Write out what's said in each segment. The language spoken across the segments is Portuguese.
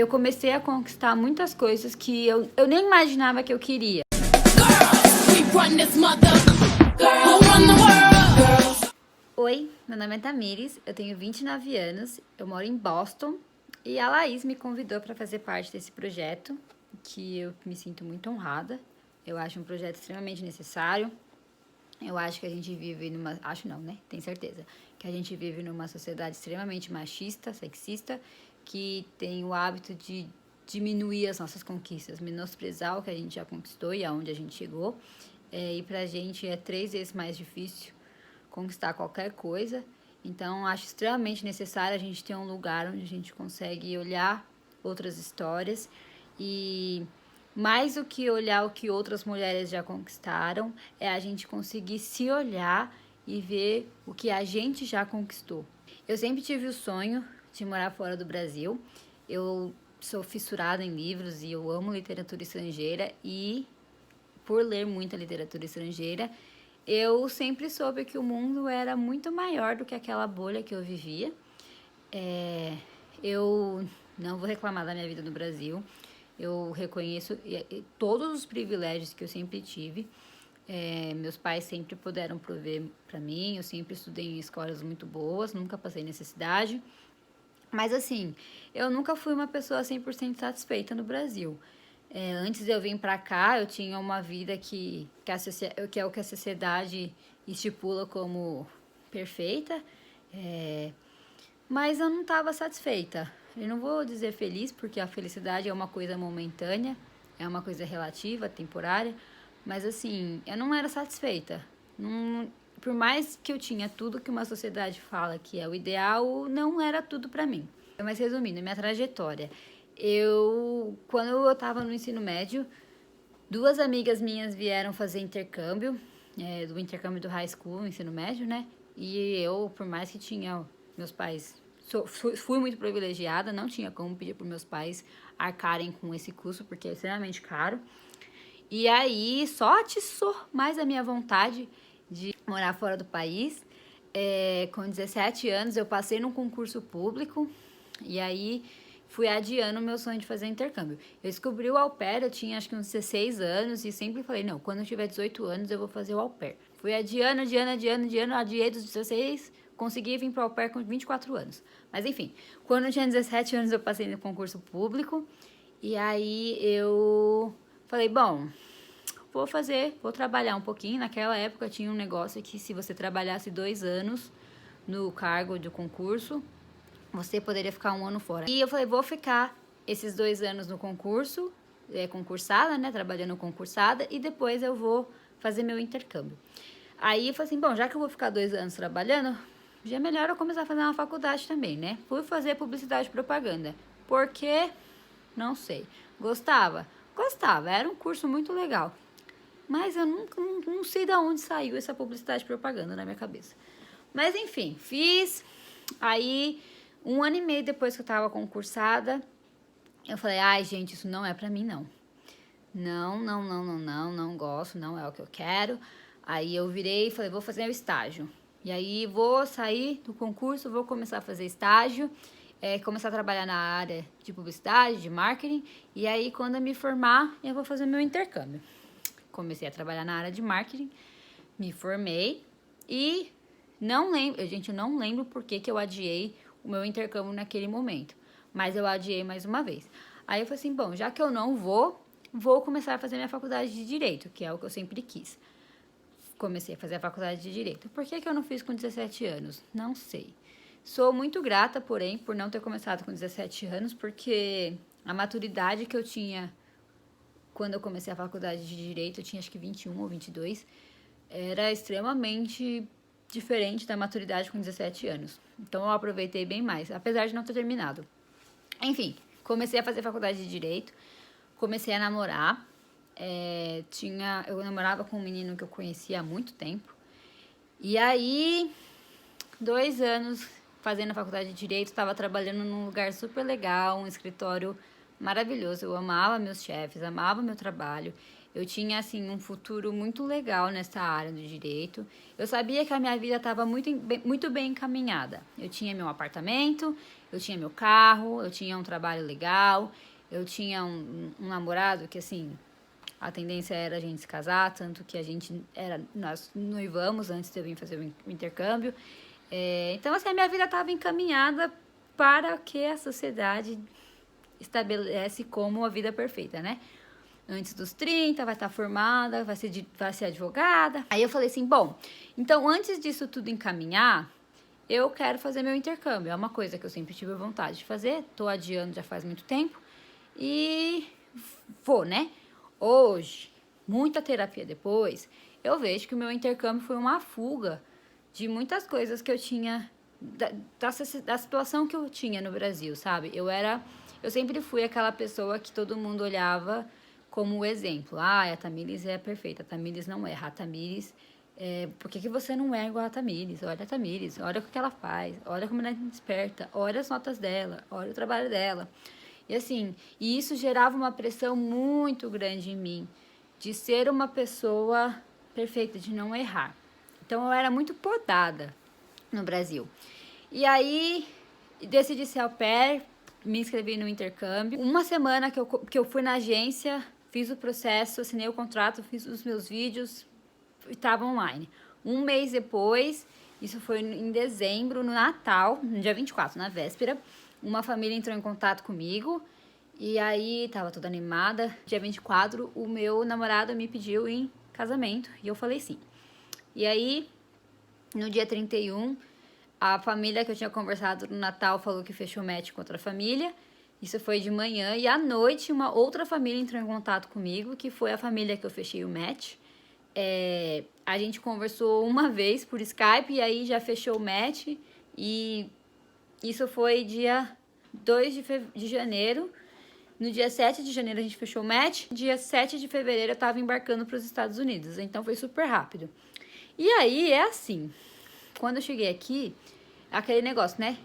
eu comecei a conquistar muitas coisas que eu nem imaginava que eu queria. Oi, meu nome é Tamires, eu tenho 29 anos, eu moro em Boston e a Laís me convidou para fazer parte desse projeto, que eu me sinto muito honrada. Eu acho um projeto extremamente necessário. Eu acho que a gente vive numa... Acho não, né? Tenho certeza. Que a gente vive numa sociedade extremamente machista, sexista, que tem o hábito de diminuir as nossas conquistas, menosprezar o que a gente já conquistou e aonde a gente chegou. E pra gente é 3 vezes mais difícil conquistar qualquer coisa. Então, acho extremamente necessário a gente ter um lugar onde a gente consegue olhar outras histórias e... mais do que olhar o que outras mulheres já conquistaram, é a gente conseguir se olhar e ver o que a gente já conquistou. Eu sempre tive o sonho de morar fora do Brasil. Eu sou fissurada em livros e eu amo literatura estrangeira e, por ler muita literatura estrangeira, eu sempre soube que o mundo era muito maior do que aquela bolha que eu vivia. Eu não vou reclamar da minha vida no Brasil. Eu reconheço todos os privilégios que eu sempre tive. Meus pais sempre puderam prover para mim. Eu sempre estudei em escolas muito boas, nunca passei necessidade. Mas assim, eu nunca fui uma pessoa 100% satisfeita no Brasil. Antes de eu vir para cá, eu tinha uma vida que é o que a sociedade estipula como perfeita. Mas eu não estava satisfeita. Eu não vou dizer feliz, porque a felicidade é uma coisa momentânea, é uma coisa relativa, temporária, mas assim, eu não era satisfeita. Por mais que eu tinha tudo que uma sociedade fala que é o ideal, não era tudo pra mim. Mas resumindo, minha trajetória. Quando eu tava no ensino médio, 2 amigas minhas vieram fazer intercâmbio, do intercâmbio do high school, ensino médio, né? E eu, por mais que tinha meus pais... Fui muito privilegiada, não tinha como pedir para meus pais arcarem com esse curso, porque é extremamente caro. E aí, só atiçou mais a minha vontade de morar fora do país. Com 17 anos, eu passei num concurso público, e aí fui adiando o meu sonho de fazer intercâmbio. Eu descobri o au pair, eu tinha acho que uns 16 anos, e sempre falei, não, quando eu tiver 18 anos, eu vou fazer o au pair. Fui adiando, adiei dos 16, consegui vir para o au pair com 24 anos. Mas enfim, quando eu tinha 17 anos eu passei no concurso público. E aí eu falei, bom, vou trabalhar um pouquinho. Naquela época tinha um negócio que se você trabalhasse 2 anos no cargo do concurso, você poderia ficar 1 ano fora. E eu falei, vou ficar esses 2 anos no concurso, concursada, né, trabalhando concursada, e depois eu vou fazer meu intercâmbio. Aí eu falei assim, bom, já que eu vou ficar 2 anos trabalhando, já é melhor eu começar a fazer uma faculdade também, né? Fui fazer publicidade e propaganda. Por quê? Não sei. Gostava? Gostava. Era um curso muito legal. Mas eu não sei de onde saiu essa publicidade e propaganda na minha cabeça. Mas enfim, fiz. Aí, 1 ano e meio depois que eu tava concursada, eu falei, ai, gente, isso não é pra mim, não. Não gosto, não é o que eu quero. Aí eu virei e falei, vou fazer meu estágio. E aí vou sair do concurso, vou começar a fazer estágio, começar a trabalhar na área de publicidade, de marketing. E aí quando eu me formar, eu vou fazer meu intercâmbio. Comecei a trabalhar na área de marketing, me formei e não lembro, gente, eu não lembro por que eu adiei o meu intercâmbio naquele momento. Mas eu adiei mais uma vez. Aí eu falei assim, bom, já que eu não vou começar a fazer minha faculdade de Direito, que é o que eu sempre quis. Comecei a fazer a faculdade de Direito. Por que eu não fiz com 17 anos? Não sei. Sou muito grata, porém, por não ter começado com 17 anos, porque a maturidade que eu tinha quando eu comecei a faculdade de Direito, eu tinha acho que 21 ou 22, era extremamente diferente da maturidade com 17 anos. Então eu aproveitei bem mais, apesar de não ter terminado. Enfim, comecei a fazer faculdade de Direito, comecei a namorar. Eu namorava com um menino que eu conhecia há muito tempo. E aí, 2 anos fazendo a faculdade de Direito, estava trabalhando num lugar super legal, um escritório maravilhoso. Eu amava meus chefes, amava meu trabalho. Eu tinha, assim, um futuro muito legal nessa área do direito. Eu sabia que a minha vida estava muito bem encaminhada. Eu tinha meu apartamento, eu tinha meu carro, eu tinha um trabalho legal, eu tinha um namorado que, assim, a tendência era a gente se casar, tanto que nós noivamos antes de eu vir fazer o intercâmbio. Então, assim, a minha vida estava encaminhada para que a sociedade estabelece como a vida perfeita, né? Antes dos 30, vai estar formada, vai ser advogada. Aí eu falei assim, bom, então antes disso tudo encaminhar, eu quero fazer meu intercâmbio. É uma coisa que eu sempre tive vontade de fazer, tô adiando já faz muito tempo e vou, né? Hoje, muita terapia depois, eu vejo que o meu intercâmbio foi uma fuga de muitas coisas que eu tinha, da situação que eu tinha no Brasil, sabe? Eu sempre fui aquela pessoa que todo mundo olhava como exemplo. Ah, a Tamires é perfeita, a Tamires não erra, a Tamires... por que você não é igual a Tamires? Olha a Tamires, olha o que ela faz, olha como ela é desperta, olha as notas dela, olha o trabalho dela. E assim, e isso gerava uma pressão muito grande em mim, de ser uma pessoa perfeita, de não errar. Então eu era muito podada no Brasil. E aí decidi ser au pair, me inscrevi no intercâmbio. Uma semana que eu fui na agência, fiz o processo, assinei o contrato, fiz os meus vídeos e estava online. Um mês depois, isso foi em dezembro, no Natal, no dia 24, na véspera, uma família entrou em contato comigo e aí tava toda animada. Dia 24, o meu namorado me pediu em casamento e eu falei sim. E aí, no dia 31, a família que eu tinha conversado no Natal falou que fechou match com outra família. Isso foi de manhã. E à noite, uma outra família entrou em contato comigo, que foi a família que eu fechei o match. A gente conversou uma vez por Skype e aí já fechou o match. E isso foi dia 2 de janeiro. No dia 7 de janeiro a gente fechou o match. Dia 7 de fevereiro eu tava embarcando para os Estados Unidos. Então foi super rápido. E aí é assim, quando eu cheguei aqui, aquele negócio, né?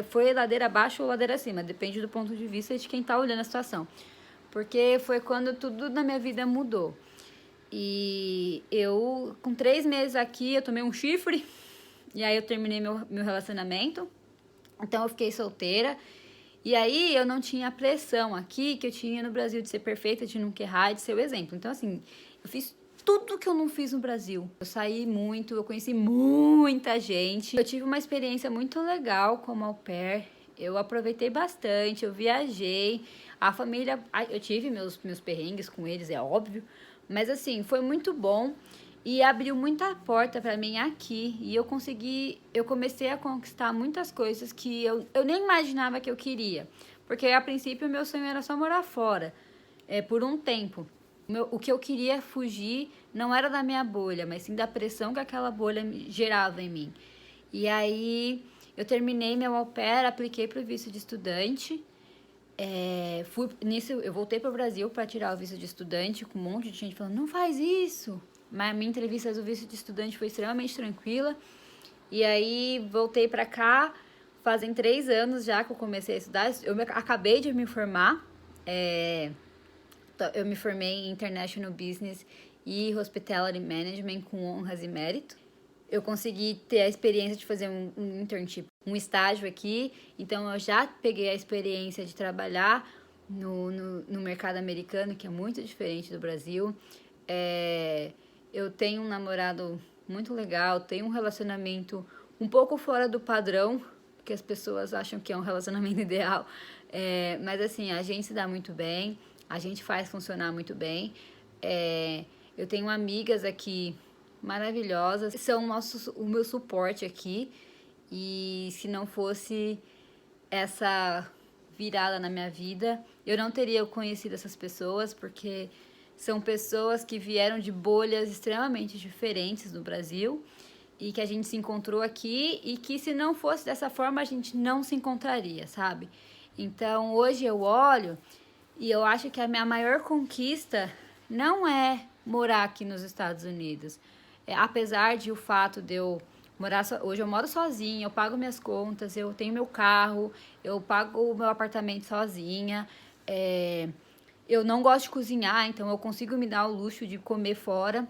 Foi ladeira abaixo ou ladeira acima, depende do ponto de vista de quem tá olhando a situação. Porque foi quando tudo na minha vida mudou. E eu, com 3 meses aqui, eu tomei um chifre. E aí eu terminei meu relacionamento. Então eu fiquei solteira. E aí eu não tinha a pressão aqui que eu tinha no Brasil de ser perfeita, de nunca errar, de ser o exemplo. Então assim, eu fiz tudo que eu não fiz no Brasil. Eu saí muito, eu conheci muita gente. Eu tive uma experiência muito legal como au pair. Eu aproveitei bastante, eu viajei. A família, eu tive meus perrengues com eles, é óbvio. Mas assim, foi muito bom e abriu muita porta para mim aqui. E eu comecei a conquistar muitas coisas que eu nem imaginava que eu queria. Porque a princípio o meu sonho era só morar fora, por um tempo. O que eu queria fugir não era da minha bolha, mas sim da pressão que aquela bolha gerava em mim. E aí eu terminei meu au pair, apliquei para o visto de estudante. Nisso eu voltei para o Brasil para tirar o visto de estudante, com um monte de gente falando, não faz isso. Mas a minha entrevista do visto de estudante foi extremamente tranquila. E aí voltei para cá, fazem 3 anos já que eu comecei a estudar. Acabei de me formar. Eu me formei em International Business e Hospitality Management com honras e mérito. Eu consegui ter a experiência de fazer um internship, um estágio aqui. Então, eu já peguei a experiência de trabalhar no mercado americano, que é muito diferente do Brasil. Eu tenho um namorado muito legal, tenho um relacionamento um pouco fora do padrão, porque as pessoas acham que é um relacionamento ideal. Mas, assim, a gente se dá muito bem. A gente faz funcionar muito bem. Eu tenho amigas aqui maravilhosas, são o meu suporte aqui. E se não fosse essa virada na minha vida, eu não teria conhecido essas pessoas, porque são pessoas que vieram de bolhas extremamente diferentes no Brasil e que a gente se encontrou aqui e que se não fosse dessa forma a gente não se encontraria, sabe? Então hoje eu olho e eu acho que a minha maior conquista não é morar aqui nos Estados Unidos. Apesar de o fato de eu morar... Hoje eu moro sozinha, eu pago minhas contas, eu tenho meu carro, eu pago o meu apartamento sozinha. Eu não gosto de cozinhar, então eu consigo me dar o luxo de comer fora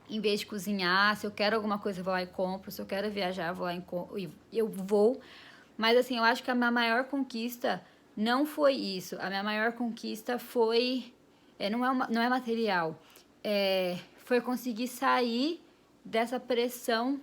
em vez de cozinhar. Se eu quero alguma coisa, eu vou lá e compro. Se eu quero viajar, eu vou lá e eu vou. Mas assim, eu acho que a minha maior conquista não foi isso. A minha maior conquista foi... não é material. Foi conseguir sair dessa pressão,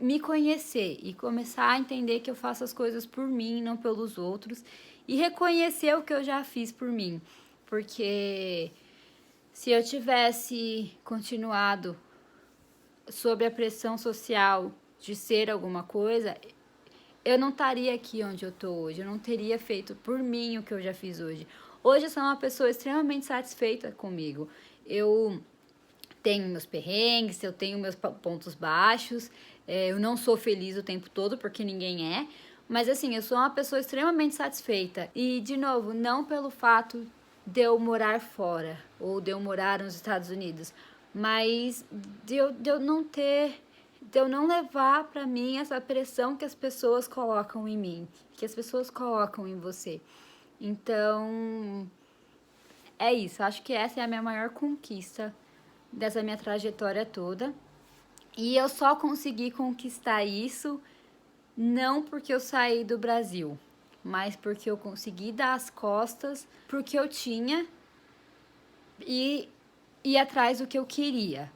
me conhecer e começar a entender que eu faço as coisas por mim, não pelos outros. E reconhecer o que eu já fiz por mim. Porque se eu tivesse continuado sob a pressão social de ser alguma coisa, eu não estaria aqui onde eu tô hoje. Eu não teria feito por mim o que eu já fiz hoje. Hoje eu sou uma pessoa extremamente satisfeita comigo. Eu tenho meus perrengues, eu tenho meus pontos baixos. Eu não sou feliz o tempo todo, porque ninguém é. Mas assim, eu sou uma pessoa extremamente satisfeita. E, de novo, não pelo fato de eu morar fora ou de eu morar nos Estados Unidos, mas de eu não ter, de eu não levar pra mim essa pressão que as pessoas colocam em mim, que as pessoas colocam em você. Então, é isso. Acho que essa é a minha maior conquista dessa minha trajetória toda. E eu só consegui conquistar isso não porque eu saí do Brasil, mas porque eu consegui dar as costas pro que eu tinha e ir atrás do que eu queria.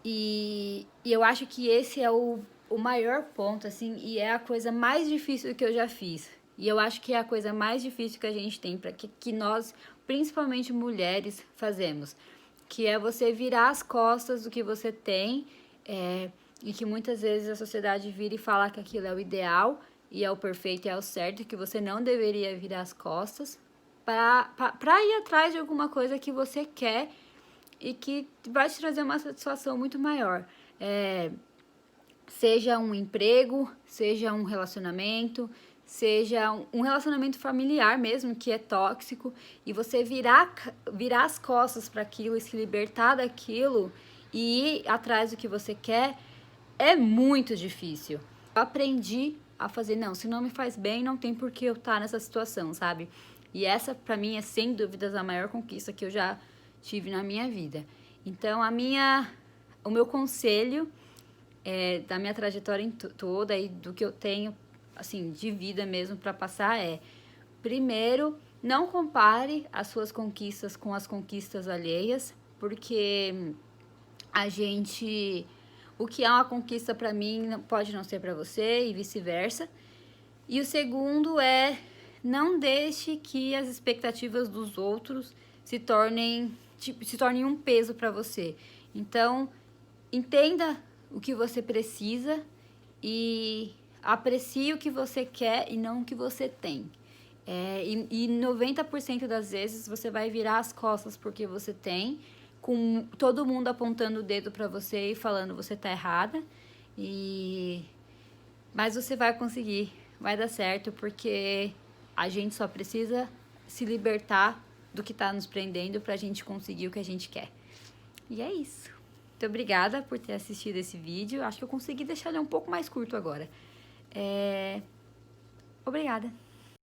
E eu acho que esse é o maior ponto, assim, e é a coisa mais difícil que eu já fiz. E eu acho que é a coisa mais difícil que a gente tem, que nós, principalmente mulheres, fazemos. Que é você virar as costas do que você tem, e que muitas vezes a sociedade vira e fala que aquilo é o ideal, e é o perfeito, e é o certo, e que você não deveria virar as costas para ir atrás de alguma coisa que você quer e que vai te trazer uma satisfação muito maior. Seja um emprego, seja um relacionamento, seja um relacionamento familiar mesmo, que é tóxico, e você virar as costas para aquilo e se libertar daquilo e ir atrás do que você quer, é muito difícil. Eu aprendi a fazer, não, se não me faz bem, não tem por que eu estar nessa situação, sabe? E essa, pra mim, é sem dúvidas a maior conquista que eu já tive na minha vida. Então, o meu conselho da minha trajetória toda e do que eu tenho, assim, de vida mesmo para passar primeiro, não compare as suas conquistas com as conquistas alheias, porque o que é uma conquista para mim pode não ser para você e vice-versa. E o segundo não deixe que as expectativas dos outros se tornem um peso para você. Então, entenda o que você precisa e aprecie o que você quer e não o que você tem. E 90% das vezes você vai virar as costas porque você tem, com todo mundo apontando o dedo para você e falando você tá errada. Mas você vai conseguir, vai dar certo, porque a gente só precisa se libertar do que tá nos prendendo pra gente conseguir o que a gente quer. E é isso. Muito obrigada por ter assistido esse vídeo. Acho que eu consegui deixar ele um pouco mais curto agora. Obrigada.